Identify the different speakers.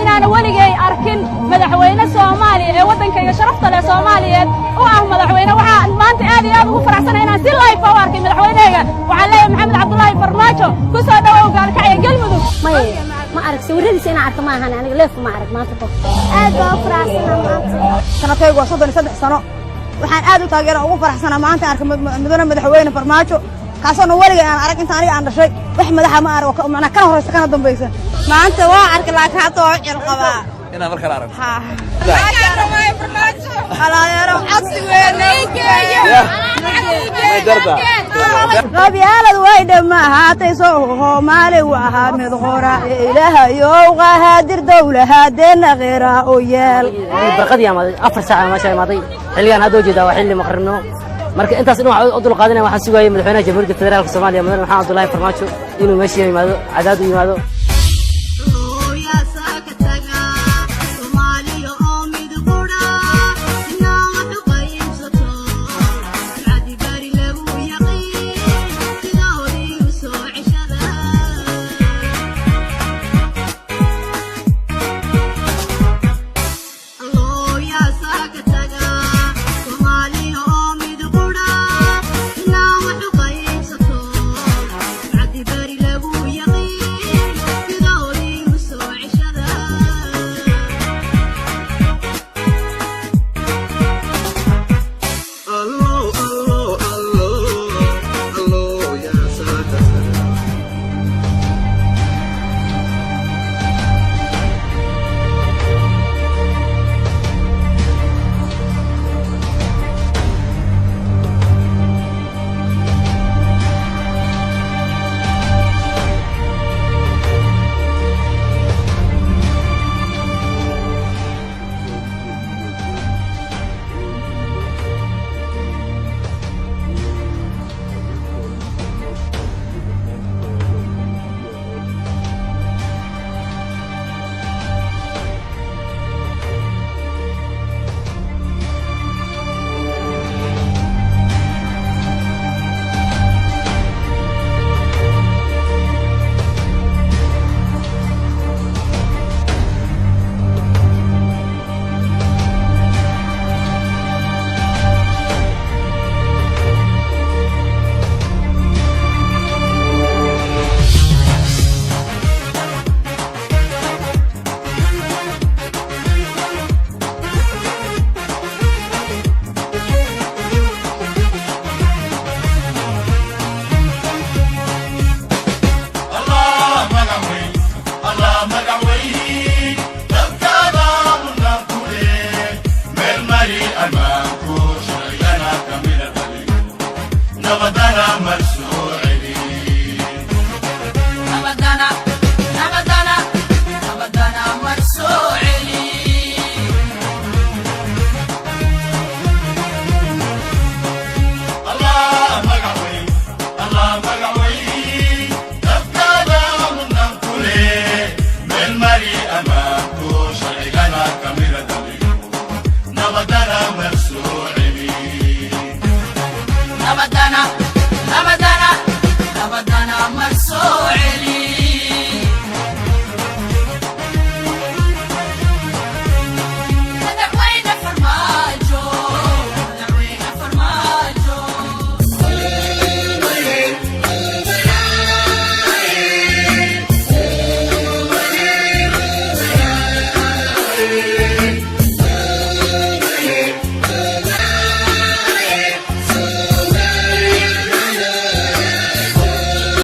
Speaker 1: inaan waligay arkin madaxweyne Soomaaliya ee wadankayga sharafta leh Soomaaliyeed oo ah madaxweyne waxaan maanta aad iyo aad ugu faraxsanahay inaan si live u arkay madaxweyneyga waxaan leeyahay Maxamed Cabdullaahi Farmaajo ku soo dhawow gaalkacyo Galmudug
Speaker 2: ma arag sawiradiisa inaan arko ma ahan aniga leef ma arag maanta aad baan u faraxsanahay maanta
Speaker 3: sanadkaygu waa 33 sano waxaan aad u taageeraa ugu faraxsanahay maanta arka madaxweyne Farmaajo kaasoo waligay aan arag inta aniga aan dhashay wax madaxa ma arag oo macna kana horeysa kana dambaysa maanta waa arka laakiin hadda oo cil qaba
Speaker 4: ina marka la arag
Speaker 3: ha halaayaro codsi weynaykeeyo qabyaalad way dhamaatay soo maali waxa mid qora ilaahayo qaadir dawlahadeena qeera oo yeel
Speaker 5: barqadii ama 4 saac ma shay maaday xilligan hadoo jeeda waa xilli maqribno marka intaas inuu u dul qaadanay waxaan sugaayay madaxweynaha Jamhuuriyadda Federaalka Soomaaliya Madaxweyne Maxamed Cabdullaahi Farmaajo inuu meesha yimaado cadaad u yimaado